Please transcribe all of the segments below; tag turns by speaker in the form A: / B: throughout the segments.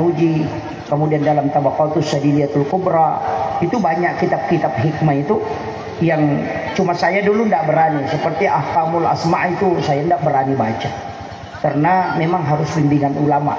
A: Sarnuji, kemudian dalam Tabaqatus Sadiliyatul Kubra, itu banyak kitab-kitab hikmah itu yang cuma saya dulu tidak berani. Seperti Ahkamul Asma itu saya tidak berani baca, karena memang harus bimbingan ulama.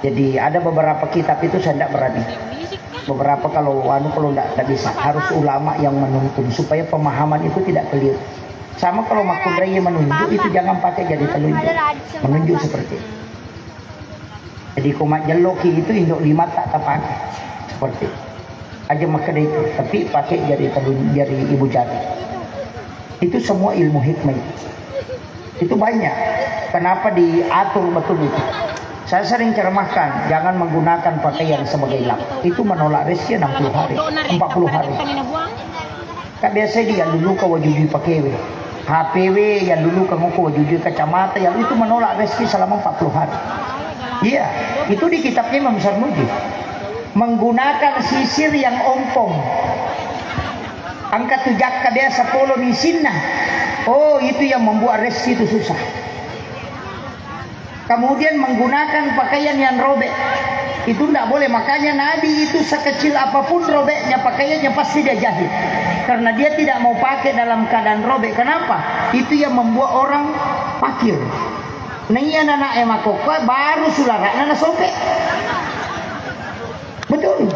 A: Jadi ada beberapa kitab itu saya tidak berani. Beberapa kalau tidak bisa, harus ulama yang menuntun supaya pemahaman itu tidak keliru. Sama kalau Makun Raya menunjuk itu jangan pakai jadi telunjuk, menunjuk seperti itu. Jadi kumat jeloki itu induk lima tak pakai seperti itu. Aja maka itu, tapi pakai jadi telunjuk, jadi ibu jari. Itu semua ilmu hikmah itu banyak. Kenapa diatur betul itu? Saya sering ceramahkan, jangan menggunakan pakaian sebagai lap. Itu menolak rezeki 60 hari, 40 hari. Kan biasa dia dulu ke wajudi pakai HPW yang dulu kamu ke wajudi kacamata yang itu menolak rezeki selama 40 hari. Iya, itu di kitabnya Imam Sarnuji. Menggunakan sisir yang ompong. Angkat tujak biasa polo di sinna. Oh, itu yang membuat rezeki itu susah. Kemudian menggunakan pakaian yang robek. Itu tidak boleh. Makanya Nabi itu sekecil apapun robeknya pakaiannya pasti dia jahit. Karena dia tidak mau pakai dalam keadaan robek. Kenapa? Itu yang membuat orang fakir. Nih anak emakokwa baru sularak nana sobek. Betul.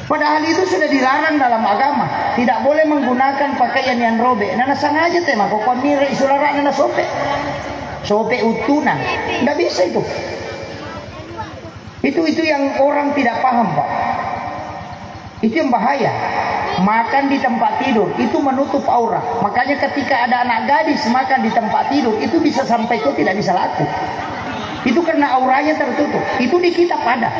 A: Padahal itu sudah dilarang dalam agama. Tidak boleh menggunakan pakaian yang robek. Nana sana aja teh emakokwa mirip sularak nana sobek. Sobek utuna. Tidak bisa itu. Itu yang orang tidak paham, Pak. Itu yang bahaya. Makan di tempat tidur itu menutup aurat. Makanya ketika ada anak gadis makan di tempat tidur itu bisa sampai itu tidak bisa laku. Itu karena auranya tertutup. Itu di kitab ada.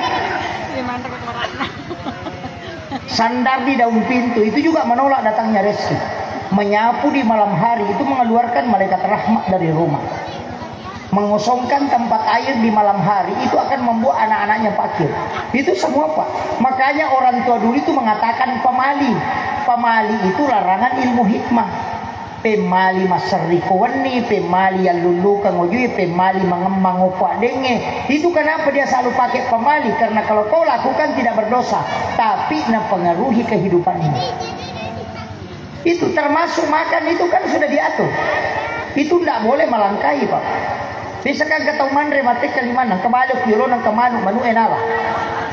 A: Sandar di daun pintu itu juga menolak datangnya rezeki. Menyapu di malam hari itu mengeluarkan malaikat rahmat dari rumah. Mengosongkan tempat air di malam hari itu akan membuat anak-anaknya fakir. Itu semua, Pak. Makanya orang tua dulu itu mengatakan pemali. Pemali itu larangan ilmu hikmah. Pemali masarikowani, pemali yang lulu kangojui, pemali mengemang opak denge. Itu kenapa dia selalu pakai pemali? Karena kalau kau lakukan tidak berdosa, tapi mempengaruhi kehidupan ini. Itu termasuk makan itu kan sudah diatur. Itu tidak boleh melangkahi, Pak. Bisa kan kata mandre mati kalimana kembali kilo nang kemanu manu enala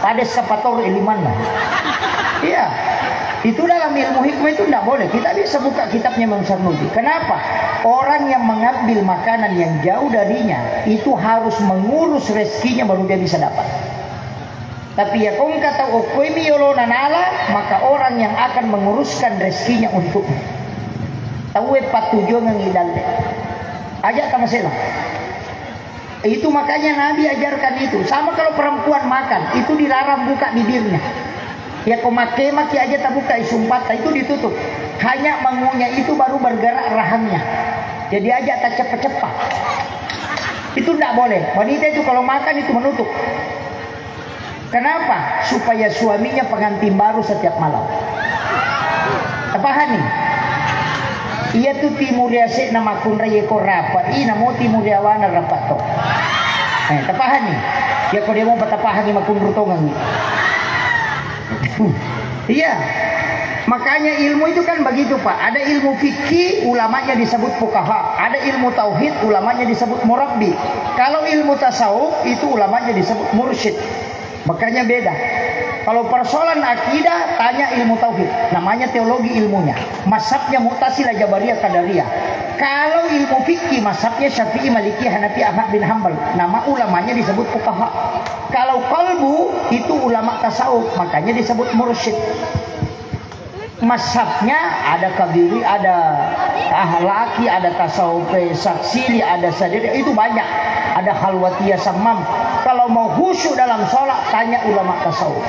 A: pada sepator elimana. Iya, itu dalam ilmu hikmah itu tidak boleh. Kita bisa buka kitabnya Imam Sarnuji. Kenapa? Orang yang mengambil makanan yang jauh darinya itu harus mengurus rezekinya baru dia bisa dapat. Tapi ya kong kata okoimi yolo nanala, maka orang yang akan menguruskan rezekinya untukmu. Tahu patujuan yang idal. Ajak sama saya. Itu makanya Nabi ajarkan itu. Sama kalau perempuan makan, itu dilarang buka bibirnya. Ya kau maki aja tak buka isumpat, itu ditutup. Hanya mengunyah itu baru bergerak rahangnya. Jadi aja tak cepat-cepat. Itu tidak boleh. Wanita itu kalau makan itu menutup. Kenapa? Supaya suaminya pengantin baru setiap malam. Apa nih? Iya tuh timur yasik nama kunraya ko rapat. Ina mau timur yawana rapat to. Tapahan nih. Ya kau dia mau patapahan ni makun rutongan. Iya. Makanya ilmu itu kan begitu, Pak. Ada ilmu fikih, ulamanya disebut fuqaha. Ada ilmu tauhid, ulamanya disebut murabbi. Kalau ilmu tasawuf itu ulamanya disebut mursyid. Makanya beda. Kalau persoalan akidah, tanya ilmu tauhid. Namanya teologi ilmunya. Mazhabnya Mu'tazilah, Jabariyah, Qadariyah. Kalau ilmu fikih, mazhabnya Syafi'i, Maliki, Hanafi, Ahmad bin Hanbal. Nama ulamanya disebut fuqaha. Kalau qalbu, itu ulama tasawuf. Makanya disebut mursyid. Mazhabnya ada kabiri, ada ahlaki, ada tasawuf saksili, ada sadiri. Itu banyak. Ada khalwatiyah samam. Kalau mau khusyuk dalam sholat, tanya ulama tasawuf.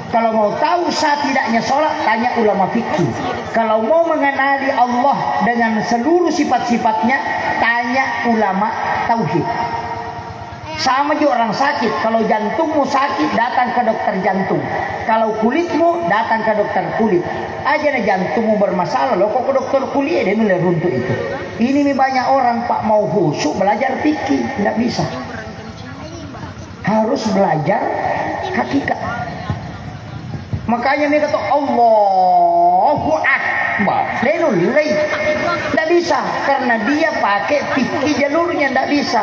A: Kalau mau tahu sah tidaknya sholat, tanya ulama fikih. Kalau mau mengenali Allah dengan seluruh sifat-sifatnya, tanya ulama tauhid. Sama juga orang sakit. Kalau jantungmu sakit, datang ke dokter jantung. Kalau kulitmu, datang ke dokter kulit. Aja nih jantungmu bermasalah, loh kok ke dokter kulit dia mulai runtuh itu. Ini nih banyak orang, Pak, mau khusyuk belajar fikih, tidak bisa. harus belajar hakikat. Makanya dia kata Allahu Akbar, tidak bisa karena dia pakai fikih jalurnya, tidak bisa.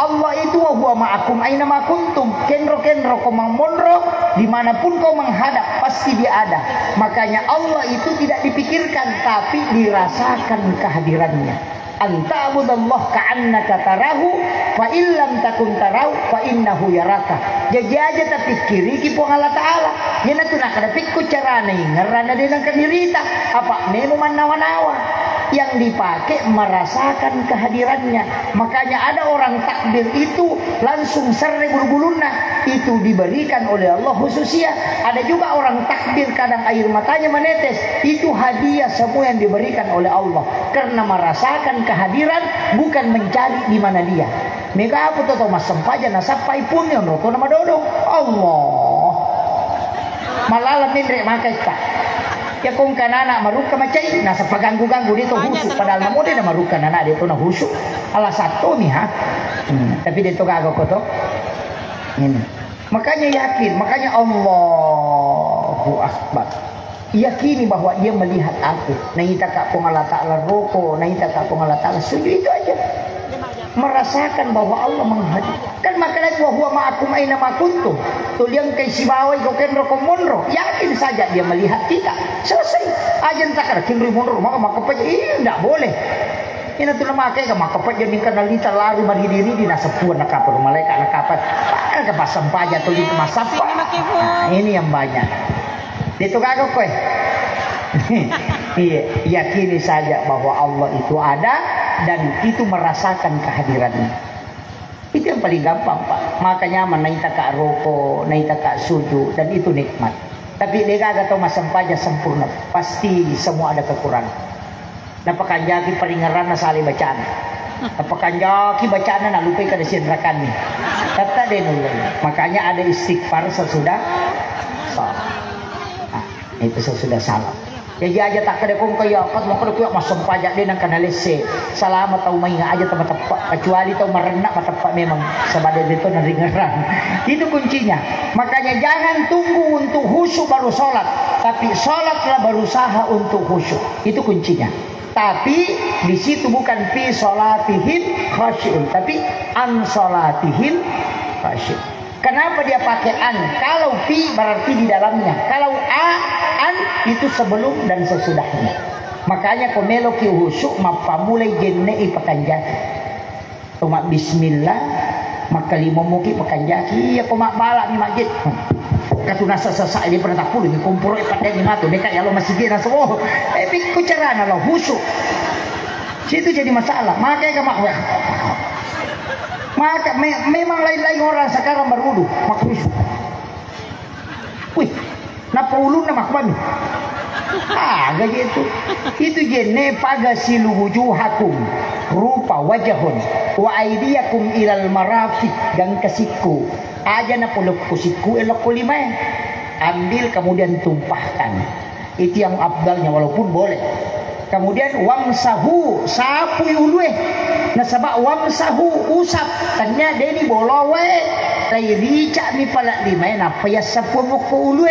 A: Allah itu wa huwa ma'akum aina ma kuntum, kenro komang monro, dimanapun kau menghadap pasti dia ada. Makanya Allah itu tidak dipikirkan tapi dirasakan kehadirannya. Anta'budallah ka'annaka tarahu fa illam takun tarahu fa innahu yaraka. Jadi aja tak pikiri ki Allah Ta'ala. Yana tu nak ada pikku cara ni ngerana dia nak dirita apa nemu manawa-nawa. Yang dipakai merasakan kehadirannya. Makanya ada orang takbir itu langsung serre bulu-buluna, itu diberikan oleh Allah khususnya. Ada juga orang takbir kadang air matanya menetes, itu hadiah semua yang diberikan oleh Allah karena merasakan kehadiran, bukan mencari di mana dia. Mega apa tuh mas sempaja nasapai pun yang roto nama dodong Allah malalam nindre makai tak. Ya kung kanana maruka macai nasa paganggu-ganggu dito husuk padahal namo din na maruka nana dito na husuk alas 1 nih ha. Tapi dito gago ko to ini. Makanya yakin, makanya Allahu Akbar, yakini bahwa dia melihat aku. Naita ka kung Allah Ta'ala roko, naita ka kung Allah Ta'ala sujud, itu aja. Merasakan bahwa Allah menghadir. Kan makanya wa huwa ma'akum aina ma kuntum. Tuliang kay sibaway ko kenro ko monro. Yakin saja dia melihat kita. Selesai. Ajan takar kenro monro maka makapaj enggak boleh. Ina tu nama kay makapaj jadi kanalita lari maridiri di nasapuan nakapar malaikat nakapat. Para ka pasampaja tulis masapa. Nah, ini yang banyak. Dito kagok ko iya, yakini saja bahwa Allah itu ada dan itu merasakan kehadirannya. Itu yang paling gampang Pak. Makanya naita ka roko, naita ka sujud, dan itu nikmat. Tapi dia kagak tahu masampaja sempurna. Pasti semua ada kekurangan. Napakanjaki paringaran na sali bacaan. Napakanjaki bacaan na lupai kada sinrakan ni. Kata dia nulay. Makanya ada istighfar sesudah salat. Nah, itu sesudah salat. Jadi aja tak kada kong kaya kat mo kada kuya masampaja din ang kanalise. Salamat tahu mainga aja tepat-tepat kecuali tahu merenak tepat memang sebagai itu naringaran. Itu kuncinya. Makanya jangan tunggu untuk khusyuk baru sholat, tapi sholatlah berusaha untuk khusyuk. Itu kuncinya. Tapi di situ bukan fi sholatihim khasyun, tapi an sholatihim khasyun. Kenapa dia pakai an? Kalau fi berarti di dalamnya. Kalau an itu sebelum dan sesudahnya. Makanya komelo ki husuk mapamulay jenne ipakanjaki. Tuma bismillah maka limo muki pakanjaki ya koma bala ni masjid. Katuna sasa dia pernah tak puluh ni kumpuro ipaten ni mato deka ya lo masjid na so. Pikku carana lo husuk. Situ jadi masalah. Makanya kamak maka memang lain-lain orang sekarang berwudu makruh. Wih, napa ulun na makban? Gak gitu. Itu jenne pagasilu wujuhakum rupa wajahun wa aidiyakum ilal marafiq dan kesiku. Aja na puluk kusiku elok kulimay. Ambil kemudian tumpahkan. Itu yang abdalnya walaupun boleh. Kemudian wamsahu sapu ulwe nasaba wamsahu usap tanya deni bolowe lai rica mi pala lima napa ya sapu buku ulwe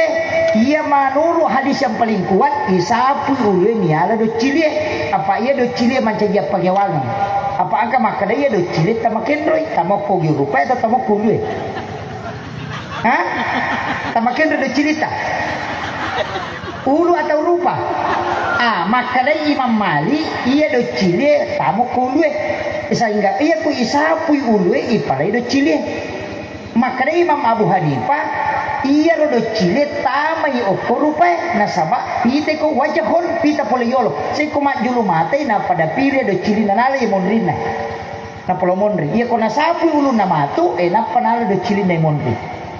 A: ia manuru hadis yang paling kuat isapu ulwe ni ala do cili apa ia do cili macam dia pagewang apa angka maka dia do cili tamakin roi tamako gi rupa atau tamako ulwe ha tamakin do cili ta ulu atau rupa. Maka dari Imam Malik ia do cile tamu kulue sehingga ia ku isapu ulue ipalai do cile. Maka dari Imam Abu Hanifah ia do cile tamai okorupai nasaba pite ko wajahon pita poleyolo sei ko majulu mate na pada pire do cile nanale monrina na polo monri ia ko nasapu ulu na matu na panalo do cile na monri.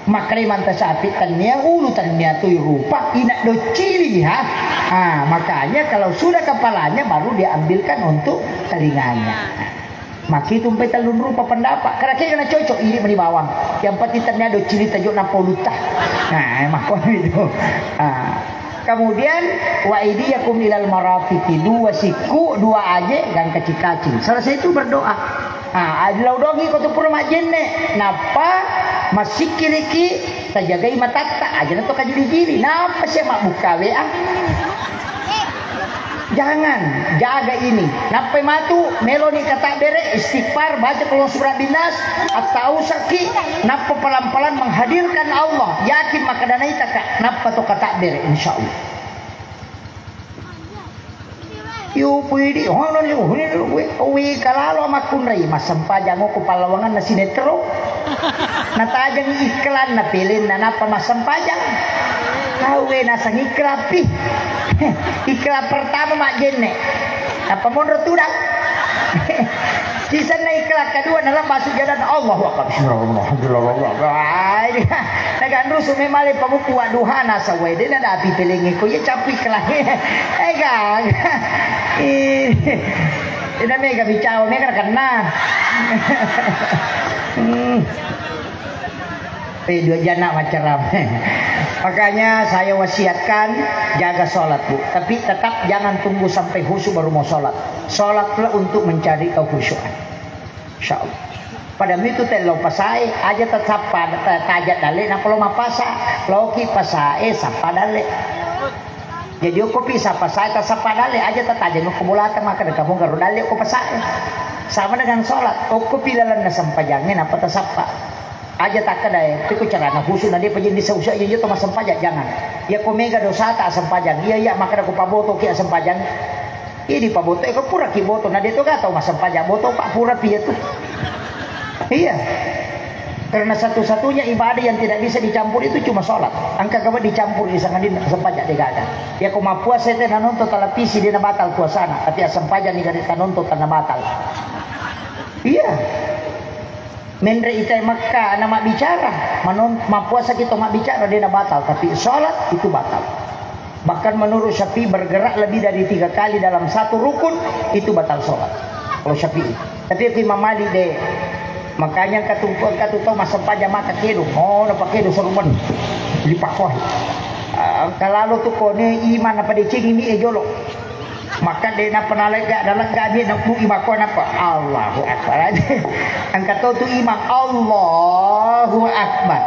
A: Makanya manta sapi tanya ulu tanya tu rupa ina do cili ha. Makanya kalau sudah kepalanya baru diambilkan untuk telinganya. Maki tumpai talun rupa pendapat. Karena kena cocok ini meni bawang. Yang penting tanya do cili tajuk na polutah. Makon itu. Kemudian wa idiyakum ilal marafiqi dua siku dua aje dan kecil-kecil. Selesai itu berdoa. Adlaw dogi ko to pura majenne. Napa masih kiriki tajagai matata aja na to kajili-jili. Napa siya mabuka we Jangan jaga ini. Napa matu meloni kata bere istighfar baca kalau surah binas atau saki. Napa pelan-pelan menghadirkan Allah. Yakin maka danai taka. Napa to kata bere insyaallah. Yo pwede hono yo we kalalo makunray masampajang ko palawangan na sinetro. Natajang iklan na pilin na napa masampajang. Kawe nasa ikrapi. Iklan pertama mak jenne. Apa mondro tudang. Sisa na iklan kedua adalah masuk jalan Allahu Akbar. Alhamdulillah. Nagandro sumemale pamukuha duha na sa wede na dapi pilingi ko ya capi iklan. Gang. Ina mega bicaw mega kena. Dua jana macam Makanya saya wasiatkan jaga sholat bu. Tapi tetap jangan tunggu sampai khusyuk baru mau sholat. Sholatlah untuk mencari kekhusyukan. Insya Allah. Pada itu telo pasai aja tetap pada tajat dale. Nah kalau mapasa loki pasai sapa dale. Jadi aku bisa pasai tak sapa dale aja tetap aja kumulatan maka kamu garu dale aku pasai. Sama dengan sholat. Aku pilalan na sampajangin apa tak sapa. Aja tak kedai, tapi cara nak khusus nanti penjen di usah je tu masam pajak jangan. Ya ko mega dosa tak asam pajak. Iya maka aku paboto ki asam pajak. Ini paboto ko pura ki boto na dito ka tahu masam pajak boto pak pura piye tu. Iya. Karena satu-satunya ibadah yang tidak bisa dicampur itu cuma sholat. Angka kabar dicampur di sana di asam pajak digada. Ya ko mapuasa teh nanonto televisi dia batal puasana, tapi asam pajak ni kada nanonto tanah batal. Iya. Mendre itai Makkah nama bicara mapuasa kita mak bicara dia nak batal tapi sholat itu batal. Bahkan menurut Syafi'i bergerak lebih dari 3 kali dalam satu rukun itu batal sholat kalau Syafi'i. Tapi Imam Malik deh makanya katutup masa pajak maka kedu nak pakai dosa rumen lipat kau. Kalau tu kau ni iman apa dicing ini jolok. Maka dia nak penalega dalam gaji nak bu imam kau apa Allahu Akbar. Angkat tu imam Allahu Akbar.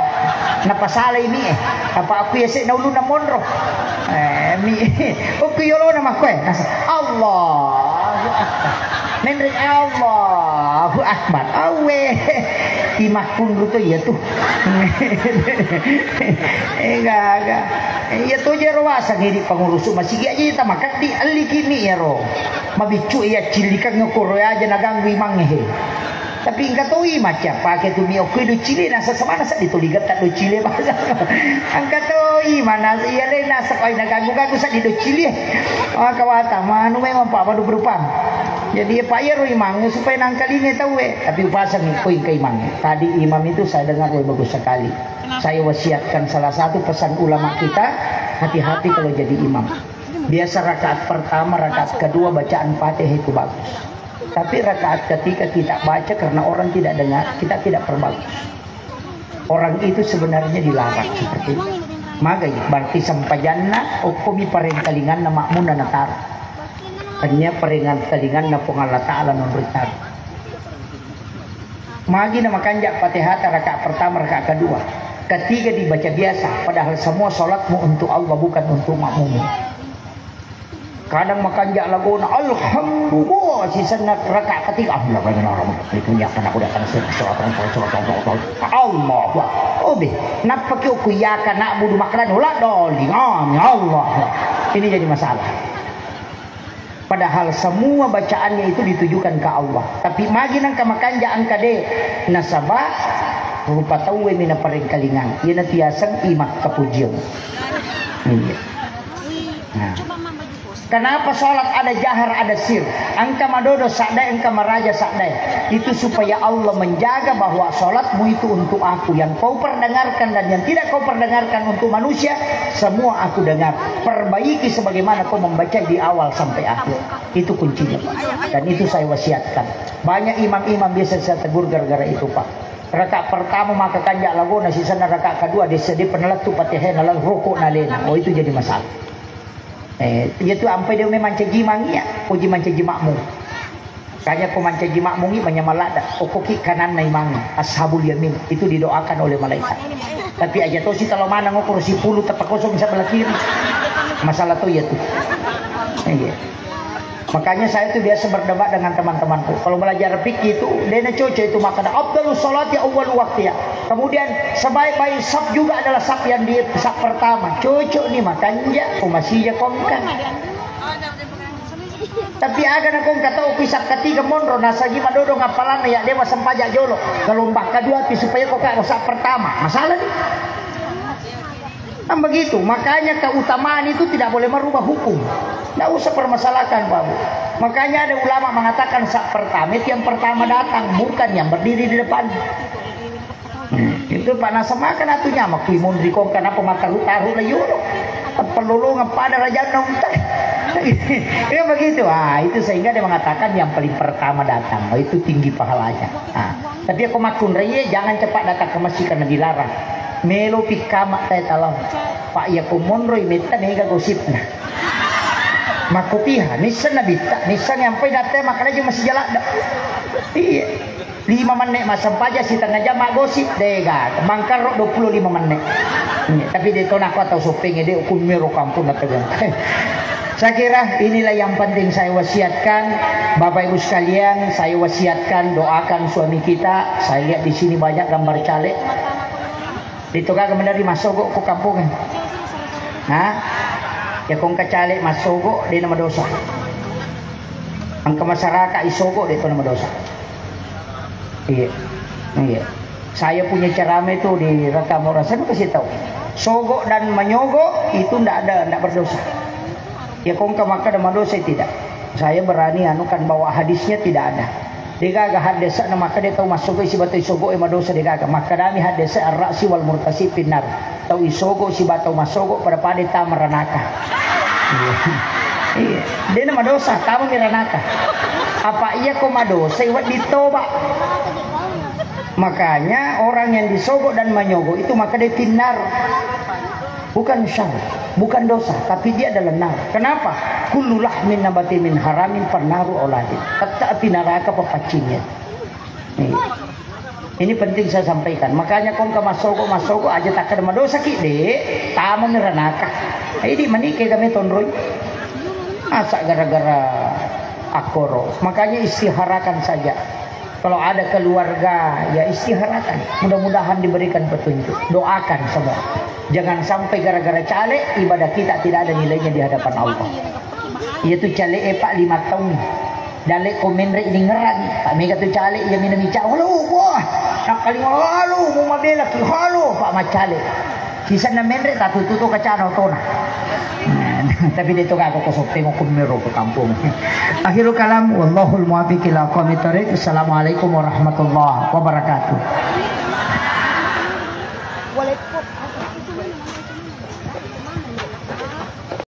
A: Napa salah ini apa aku ya sik naulu na monro. Mi aku yolo nama kau Allahu Akbar. Nendri Allahu Akbar. Awe imam pun tu ya tu. Enggak. Ya tu je rawasa ngiri pengurus masih aja kita makan di ali kini ya ro. Mabicu ya cilikan ngokoro aja naganggu imang he. Tapi enggak tahu macam pakai tu mio kudu cili nasa sama nasa dituligat tak do cili bahasa. Angkat tu mana iya le nasa pai naganggu sa di do cili. Kawata manu memang pak padu berupang. Jadi payah ro imang supaya nangkalinya tahu tapi pasang koin ke imang. Tadi imam itu saya dengar bagus sekali. Saya wasiatkan salah satu pesan ulama kita, hati-hati kalau jadi imam. Biasa rakaat pertama, rakaat kedua bacaan Fatihah itu bagus. Tapi rakaat ketiga kita baca karena orang tidak dengar, kita tidak perbagus. Orang itu sebenarnya dilarang seperti itu. Maka berarti sampajana okomi pareng kalingan na makmuna na taro. Kanya parengan kalingan na pungala ta'ala memberikan. Magi na makanjak Fatihah rakaat pertama, rakaat kedua. Ketiga dibaca biasa, padahal semua sholatmu untuk Allah bukan untuk makmum. Kadang makanjak laguna alhamdulillah sisanya rakaat ketiga Allah punya akan aku datang sholat Allah. Oh be, napa kau kuyakan nak budu makanan ulah doli Allah. Ini jadi masalah. Padahal semua bacaannya itu ditujukan ke Allah. Tapi magi nang kamakanjak angka de nasabah rupa tahu mina paring kalingan ia nantiasan imak kepujian. Nah. Kenapa sholat ada jahar ada sir? Angka madodo sakdai, angka maraja sakdai. Itu supaya Allah menjaga bahwa sholatmu itu untuk aku. Yang kau perdengarkan dan yang tidak kau perdengarkan untuk manusia, semua aku dengar. Perbaiki sebagaimana kau membaca di awal sampai akhir. Itu kuncinya Pak. Dan itu saya wasiatkan. Banyak imam-imam biasa saya tegur gara-gara itu Pak. Rakaat pertama maka kanjak lagu nasi sana rakaat kedua dia penelat tu Fatihah nalang rukuk nalena. Oh itu jadi masalah. Itu sampai dia memang cegi mangia, puji manca makmum. Kanya kumanca jimak mungi manyamalada okoki kanan na imang ashabul yamin itu didoakan oleh malaikat. Tapi aja tuh si kalau mana ngukur si puluh tepat kosong bisa belah kiri. Masalah tuh ya tuh. Iya. Makanya saya tuh biasa berdebat dengan teman-temanku. Kalau belajar fikih itu, dena cocok itu makna afdalus salati awwal waqti ya. Kemudian sebaik-baik saf juga adalah saf yang di saf pertama. Cocok nih makanya masih ya kongkan. Tapi agan akong kata upisat ketiga monro nasaji madodo ngapalan ya dia masampaja jolo. Gelombang kedua supaya kok kak saf pertama. Masalah nih. Kan begitu, makanya keutamaan itu tidak boleh merubah hukum. Tidak usah permasalahkan Pak Bu. Makanya ada ulama mengatakan saat pertama yang pertama datang, bukan yang berdiri di depan. Itu panas semakan atunya makui mundri kong kenapa mata taruh lah yulo. Perlu ngepada raja nong. Ya begitu. Itu sehingga dia mengatakan yang paling pertama datang, itu tinggi pahalanya. Tapi aku makun raya jangan cepat datang ke masjid karena dilarang. Melo pikama tay talang Pak ya kumonroy meta nega gosipna makopiha nisan na bita nisan yang pay date makanya masih jalan iya 5 menit masampaja si tengah jam gosip dega mangkar 25 menit tapi dito na ako atau suping ide ukun mero kampung na tagang. Saya kira inilah yang penting saya wasiatkan Bapak Ibu sekalian, saya wasiatkan doakan suami kita. Saya lihat di sini banyak gambar caleg. Dito ka benar di masogo ko kampungan. Ya kung kacalik masogo di nama dosa. Ang kamasaraka isogo dito nama dosa. Iya. Iya. Saya punya ceramah itu di Rakamora. Saya kasih tahu. Sogo dan menyogo itu tidak berdosa. Ya kung kamaka nama dosa tidak. Saya berani anukan bawa hadisnya tidak ada. Digaga hadesa na maka dia tahu masuk si batu isogo madosa digaga maka dami hadesa ar-ra'si wal murtasi pinar tahu isogo si batu masogo pada pada tamaranaka. Iya dia nama dosa tamu miranaka apa iya ko madosa iwat ditoba. Makanya orang yang disogo dan menyogo itu maka dia pinar bukan syar bukan dosa tapi dia adalah nar. Kenapa? Kullu lahmin nabati min haramin farnaru auladin. Kata api neraka pepacinya. Ini penting saya sampaikan. Makanya kong ka masogo aja tak ada dosa ki de tama ni ranaka. Ini manike kami tonroy. Asa gara-gara akoro. Makanya istiharakan saja. Kalau ada keluarga ya istiharakan. Mudah-mudahan diberikan petunjuk. Doakan semua. Jangan sampai gara-gara caleg ibadah kita tidak ada nilainya di hadapan Allah. Yaitu caleg Pak 5 tahun. Dalek komen rek ini ngeran. Pak mega tu caleg yang minum ica. Halo wah. Nakali halo mau mabela ki halo Pak macale. Sisa na menre tak tututo ka cano tona. Tapi dito ka ako kusok temo kumero ke kampung. Akhirul kalam wallahul muwaffiq ila aqwamit thoriq. Assalamualaikum warahmatullahi wabarakatuh. Waalaikumsalam.